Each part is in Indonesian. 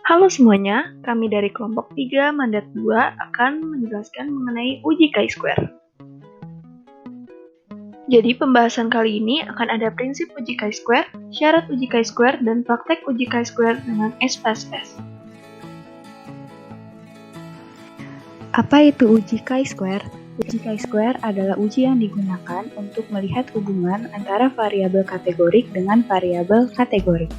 Halo semuanya, kami dari kelompok 3 Mandat 2 akan menjelaskan mengenai uji chi-square. Jadi pembahasan kali ini akan ada prinsip uji chi-square, syarat uji chi-square, dan praktek uji chi-square dengan SPSS. Apa itu uji chi-square? Uji chi-square adalah uji yang digunakan untuk melihat hubungan antara variabel kategorik dengan variabel kategorik.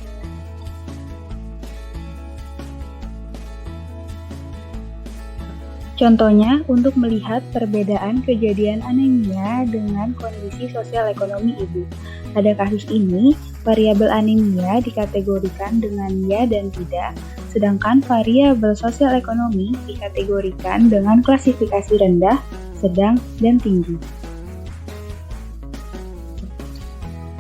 Contohnya, untuk melihat perbedaan kejadian anemia dengan kondisi sosial ekonomi ibu. Pada kasus ini, variabel anemia dikategorikan dengan ya dan tidak, sedangkan variabel sosial ekonomi dikategorikan dengan klasifikasi rendah, sedang, dan tinggi.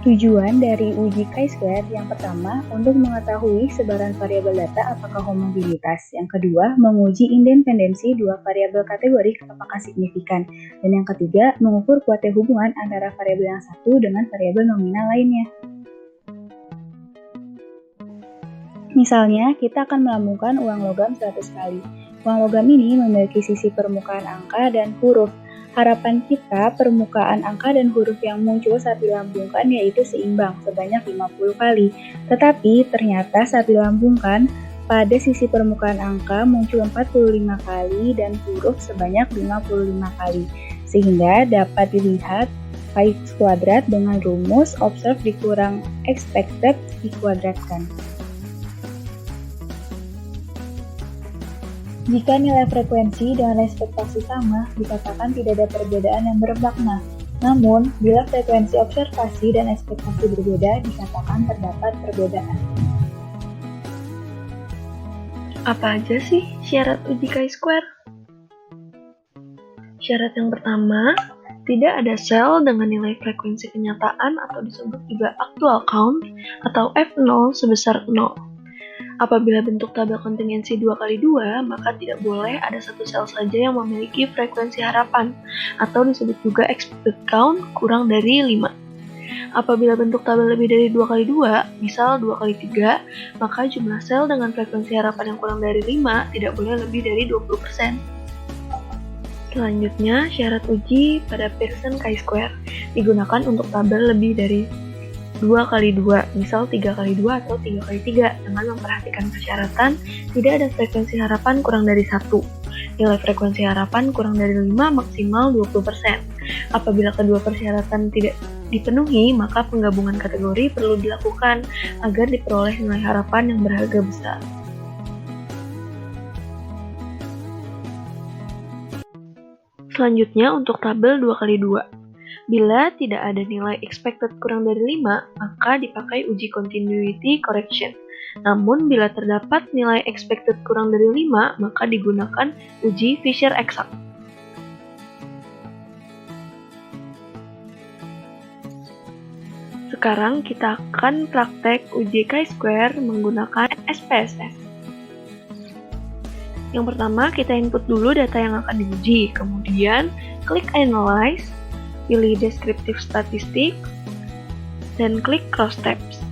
Tujuan dari uji chi-square yang pertama, untuk mengetahui sebaran variabel data apakah homogenitas. Yang kedua, menguji independensi dua variabel kategorik apakah signifikan. Dan yang ketiga, mengukur kuatnya hubungan antara variabel yang satu dengan variabel nominal lainnya. Misalnya, kita akan melambungkan uang logam 100 kali. Uang logam ini memiliki sisi permukaan angka dan huruf. Harapan kita permukaan angka dan huruf yang muncul saat dilambungkan yaitu seimbang sebanyak 50 kali. Tetapi ternyata saat dilambungkan pada sisi permukaan angka muncul 45 kali dan huruf sebanyak 55 kali. Sehingga dapat dilihat X kuadrat dengan rumus observed dikurang expected dikuadratkan. Jika nilai frekuensi dengan ekspektasi sama, dikatakan tidak ada perbedaan yang bermakna. Namun, bila frekuensi observasi dan ekspektasi berbeda, dikatakan terdapat perbedaan. Apa aja sih syarat uji chi-square? Syarat yang pertama, tidak ada sel dengan nilai frekuensi kenyataan atau disebut juga actual count atau F0 sebesar 0. Apabila bentuk tabel kontingensi 2x2, maka tidak boleh ada satu sel saja yang memiliki frekuensi harapan, atau disebut juga expected count kurang dari 5. Apabila bentuk tabel lebih dari 2x2, misal 2x3, maka jumlah sel dengan frekuensi harapan yang kurang dari 5 tidak boleh lebih dari 20%. Selanjutnya, syarat uji pada Pearson chi-square digunakan untuk tabel lebih dari 2x2, misal 3x2 atau 3x3, dengan memperhatikan persyaratan tidak ada frekuensi harapan kurang dari 1. Nilai frekuensi harapan kurang dari 5 maksimal 20%. Apabila kedua persyaratan tidak dipenuhi, maka penggabungan kategori perlu dilakukan agar diperoleh nilai harapan yang berharga besar. Selanjutnya untuk tabel 2x2. Bila tidak ada nilai expected kurang dari 5, maka dipakai uji continuity correction. Namun, bila terdapat nilai expected kurang dari 5, maka digunakan uji Fisher eksak. Sekarang kita akan praktek uji chi-square menggunakan SPSS. Yang pertama, kita input dulu data yang akan diuji, kemudian klik Analyze, pilih Descriptive Statistics, dan klik Cross Tabs.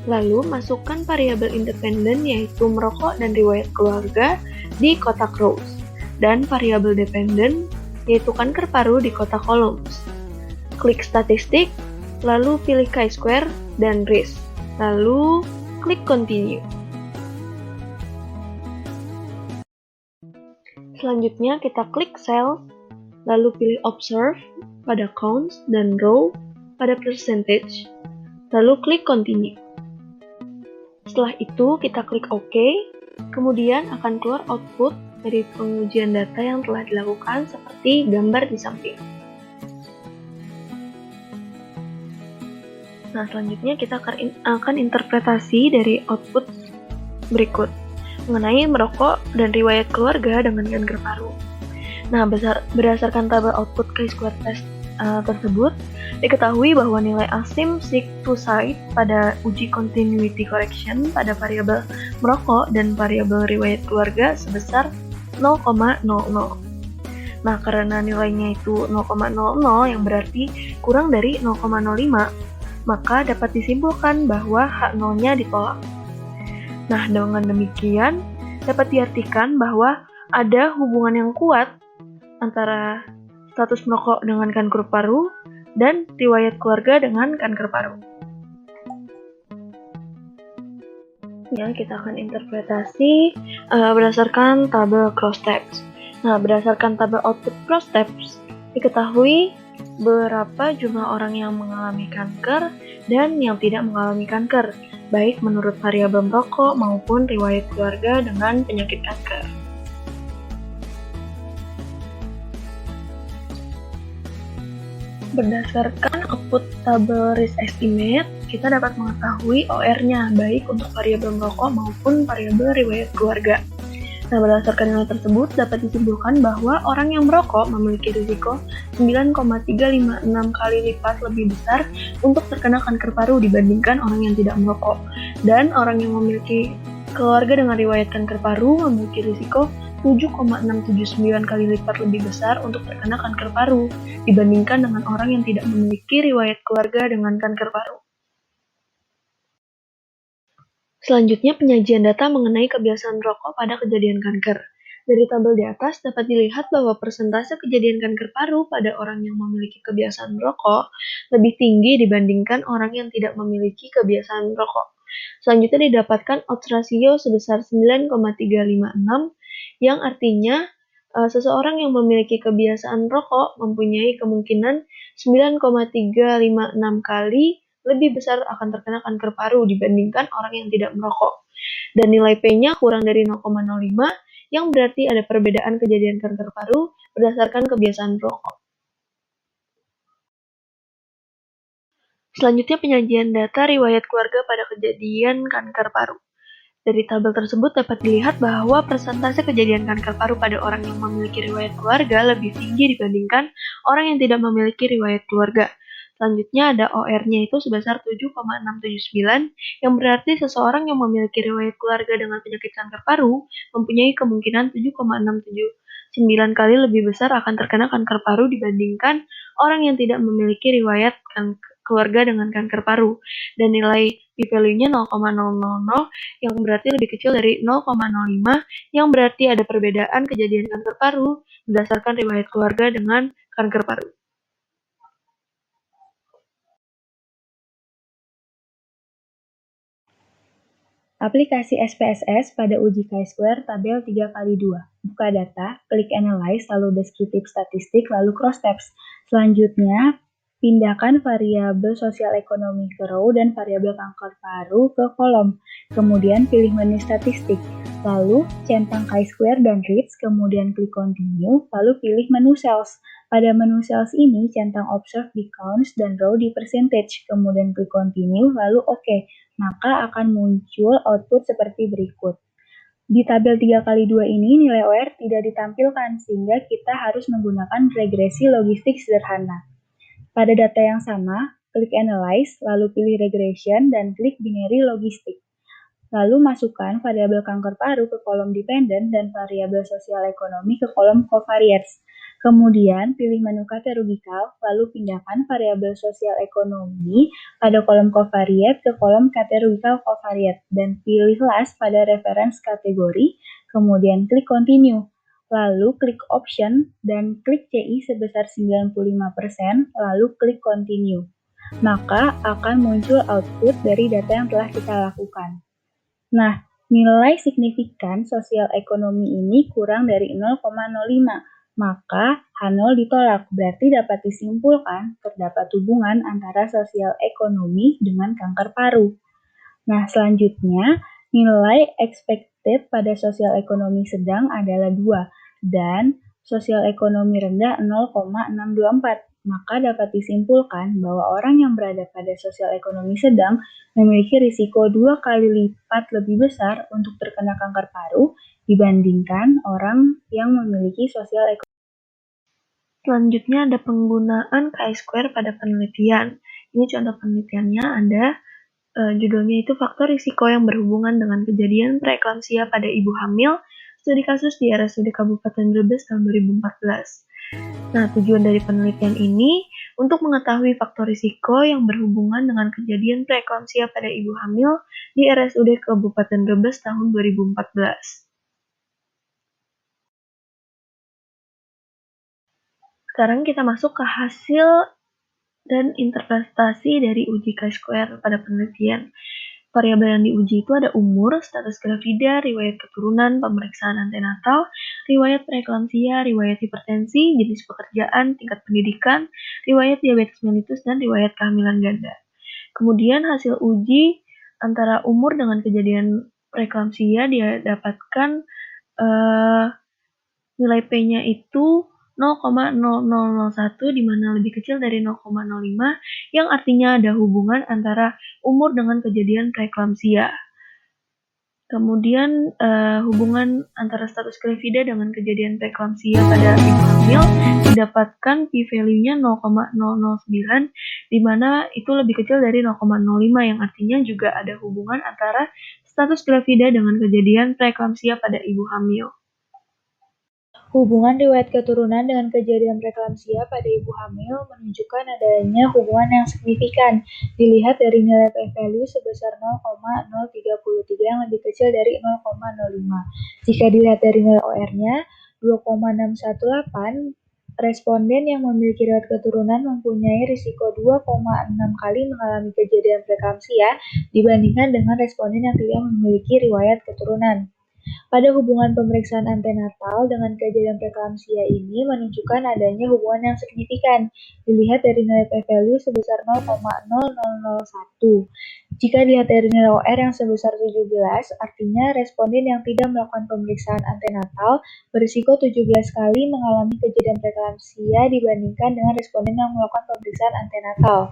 Lalu masukkan variabel independen yaitu merokok dan riwayat keluarga di kotak rows, dan variabel dependen yaitu kanker paru di kotak columns. Klik Statistik, lalu pilih chi-square dan risk, lalu klik Continue. Selanjutnya kita klik Cell, lalu pilih Observe pada Counts dan Row pada Percentage, lalu klik Continue. Setelah itu kita klik OK, kemudian akan keluar output dari pengujian data yang telah dilakukan seperti gambar di samping. Nah, selanjutnya kita akan interpretasi dari output berikut mengenai merokok dan riwayat keluarga dengan kanker paru. Nah, berdasarkan tabel output chi-square test tersebut, diketahui bahwa nilai asim seek to site pada uji continuity correction pada variabel merokok dan variabel riwayat keluarga sebesar 0,00. Nah, karena nilainya itu 0,00 yang berarti kurang dari 0,05, maka dapat disimpulkan bahwa H0-nya ditolak. Nah, dengan demikian dapat diartikan bahwa ada hubungan yang kuat antara status merokok dengan kanker paru dan riwayat keluarga dengan kanker paru. Ya, kita akan interpretasi berdasarkan tabel cross-tabs. Nah, berdasarkan tabel output cross-tabs, diketahui berapa jumlah orang yang mengalami kanker dan yang tidak mengalami kanker, baik menurut variabel merokok maupun riwayat keluarga dengan penyakit kanker. Berdasarkan output tabel risk estimate, kita dapat mengetahui OR-nya, baik untuk variabel merokok maupun variabel riwayat keluarga. Nah, berdasarkan nilai tersebut, dapat disimpulkan bahwa orang yang merokok memiliki risiko 9,356 kali lipat lebih besar untuk terkena kanker paru dibandingkan orang yang tidak merokok. Dan orang yang memiliki keluarga dengan riwayat kanker paru memiliki risiko 7,679 kali lipat lebih besar untuk terkena kanker paru dibandingkan dengan orang yang tidak memiliki riwayat keluarga dengan kanker paru. Selanjutnya, penyajian data mengenai kebiasaan merokok pada kejadian kanker. Dari tabel di atas dapat dilihat bahwa persentase kejadian kanker paru pada orang yang memiliki kebiasaan merokok lebih tinggi dibandingkan orang yang tidak memiliki kebiasaan merokok. Selanjutnya didapatkan odds ratio sebesar 9,356 yang artinya seseorang yang memiliki kebiasaan merokok mempunyai kemungkinan 9,356 kali lebih besar akan terkena kanker paru dibandingkan orang yang tidak merokok. Dan nilai P-nya kurang dari 0,05 yang berarti ada perbedaan kejadian kanker paru berdasarkan kebiasaan merokok. Selanjutnya penyajian data riwayat keluarga pada kejadian kanker paru. Dari tabel tersebut dapat dilihat bahwa persentase kejadian kanker paru pada orang yang memiliki riwayat keluarga lebih tinggi dibandingkan orang yang tidak memiliki riwayat keluarga. Selanjutnya ada OR-nya itu sebesar 7,679 yang berarti seseorang yang memiliki riwayat keluarga dengan penyakit kanker paru mempunyai kemungkinan 7,679 kali lebih besar akan terkena kanker paru dibandingkan orang yang tidak memiliki riwayat keluarga dengan kanker paru. Dan nilai p-value-nya 0,000 yang berarti lebih kecil dari 0,05 yang berarti ada perbedaan kejadian kanker paru berdasarkan riwayat keluarga dengan kanker paru. Aplikasi SPSS pada uji chi-square tabel 3x2. Buka data, klik Analyze, lalu Descriptive Statistik, lalu Cross-Tabs. Selanjutnya, pindahkan variabel sosial ekonomi ke row dan variabel kanker paru ke kolom. Kemudian pilih menu statistik. Lalu centang chi-square dan reads, kemudian klik Continue, lalu pilih menu cells. Pada menu cells ini, centang observe di counts dan row di percentage, kemudian klik Continue, lalu OK. Maka akan muncul output seperti berikut. Di tabel 3x2 ini nilai OR tidak ditampilkan sehingga kita harus menggunakan regresi logistik sederhana. Pada data yang sama, klik Analyze, lalu pilih Regression dan klik Binary Logistik. Lalu masukkan variabel kanker paru ke kolom dependent dan variabel sosial ekonomi ke kolom covariates. Kemudian pilih menu kategorical, lalu pindahkan variabel sosial ekonomi pada kolom covariate ke kolom kategorical covariate dan pilih last pada reference kategori, kemudian klik continue. Lalu klik option dan klik CI sebesar 95%, lalu klik continue. Maka akan muncul output dari data yang telah kita lakukan. Nah, nilai signifikan sosial ekonomi ini kurang dari 0,05, maka H0 ditolak, berarti dapat disimpulkan terdapat hubungan antara sosial ekonomi dengan kanker paru. Nah, selanjutnya, nilai expected pada sosial ekonomi sedang adalah 2, dan sosial ekonomi rendah 0,624. Maka dapat disimpulkan bahwa orang yang berada pada sosial ekonomi sedang memiliki risiko 2 kali lipat lebih besar untuk terkena kanker paru dibandingkan orang yang memiliki sosial ekonomi. Selanjutnya ada penggunaan chi-square pada penelitian. Ini contoh penelitiannya ada judulnya itu faktor risiko yang berhubungan dengan kejadian preeklamsia pada ibu hamil, studi kasus di RSUD Kabupaten Brebes tahun 2014. Nah, tujuan dari penelitian ini untuk mengetahui faktor risiko yang berhubungan dengan kejadian preeklamsia pada ibu hamil di RSUD Kabupaten Brebes tahun 2014. Sekarang kita masuk ke hasil dan interpretasi dari uji chi-square pada penelitian. Variabel yang diuji itu ada umur, status gravida, riwayat keturunan, pemeriksaan antenatal, riwayat preeklamsia, riwayat hipertensi, jenis pekerjaan, tingkat pendidikan, riwayat diabetes mellitus, dan riwayat kehamilan ganda. Kemudian hasil uji antara umur dengan kejadian preeklamsia dia dapatkan nilai P-nya itu 0,0001 di mana lebih kecil dari 0,05 yang artinya ada hubungan antara umur dengan kejadian preeklamsia. Kemudian hubungan antara status gravida dengan kejadian preeklamsia pada ibu hamil didapatkan p-value-nya 0,009 di mana itu lebih kecil dari 0,05 yang artinya juga ada hubungan antara status gravida dengan kejadian preeklamsia pada ibu hamil. Hubungan riwayat keturunan dengan kejadian preeklamsia pada ibu hamil menunjukkan adanya hubungan yang signifikan. Dilihat dari nilai p-value sebesar 0,033 yang lebih kecil dari 0,05. Jika dilihat dari nilai OR-nya 2,618, responden yang memiliki riwayat keturunan mempunyai risiko 2,6 kali mengalami kejadian preeklamsia dibandingkan dengan responden yang tidak memiliki riwayat keturunan. Pada hubungan pemeriksaan antenatal dengan kejadian preeklamsia ini menunjukkan adanya hubungan yang signifikan. Dilihat dari nilai p-value sebesar 0,0001. Jika dilihat dari nilai OR yang sebesar 17, artinya responden yang tidak melakukan pemeriksaan antenatal berisiko 17 kali mengalami kejadian preeklamsia dibandingkan dengan responden yang melakukan pemeriksaan antenatal.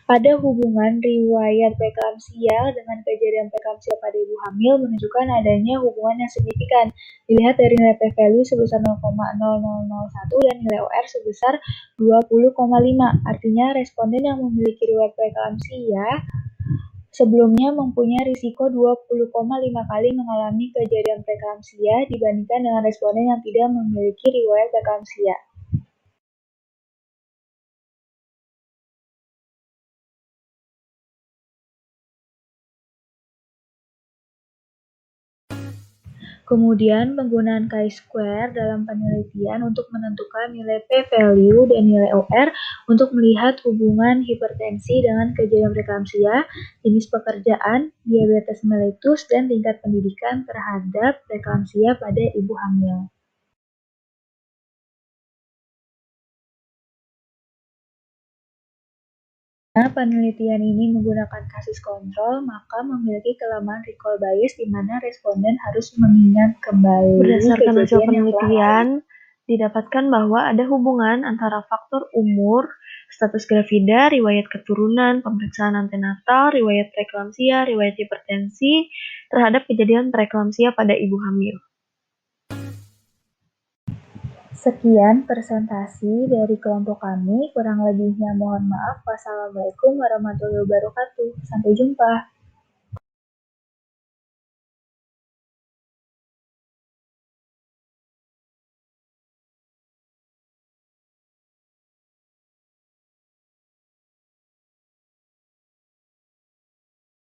Pada hubungan riwayat preeklamsia dengan kejadian preeklamsia pada ibu hamil menunjukkan adanya hubungan yang signifikan. Dilihat dari nilai p-value sebesar 0,0001 dan nilai OR sebesar 20,5. Artinya responden yang memiliki riwayat preeklamsia sebelumnya mempunyai risiko 20,5 kali mengalami kejadian preeklamsia dibandingkan dengan responden yang tidak memiliki riwayat preeklamsia. Kemudian, penggunaan chi-square dalam penelitian untuk menentukan nilai p-value dan nilai OR untuk melihat hubungan hipertensi dengan kejadian preeklamsia, jenis pekerjaan, diabetes mellitus, dan tingkat pendidikan terhadap preeklamsia pada ibu hamil. Karena penelitian ini menggunakan kasus kontrol, maka memiliki kelemahan recall bias di mana responden harus mengingat kembali Berdasarkan hasil kejadian yang telah lalu. penelitian, didapatkan bahwa ada hubungan antara faktor umur, status gravida, riwayat keturunan, pemeriksaan antenatal, riwayat preeklamsia, riwayat hipertensi terhadap kejadian preeklamsia pada ibu hamil. Sekian presentasi dari kelompok kami, kurang lebihnya mohon maaf. Wassalamualaikum warahmatullahi wabarakatuh. Sampai jumpa.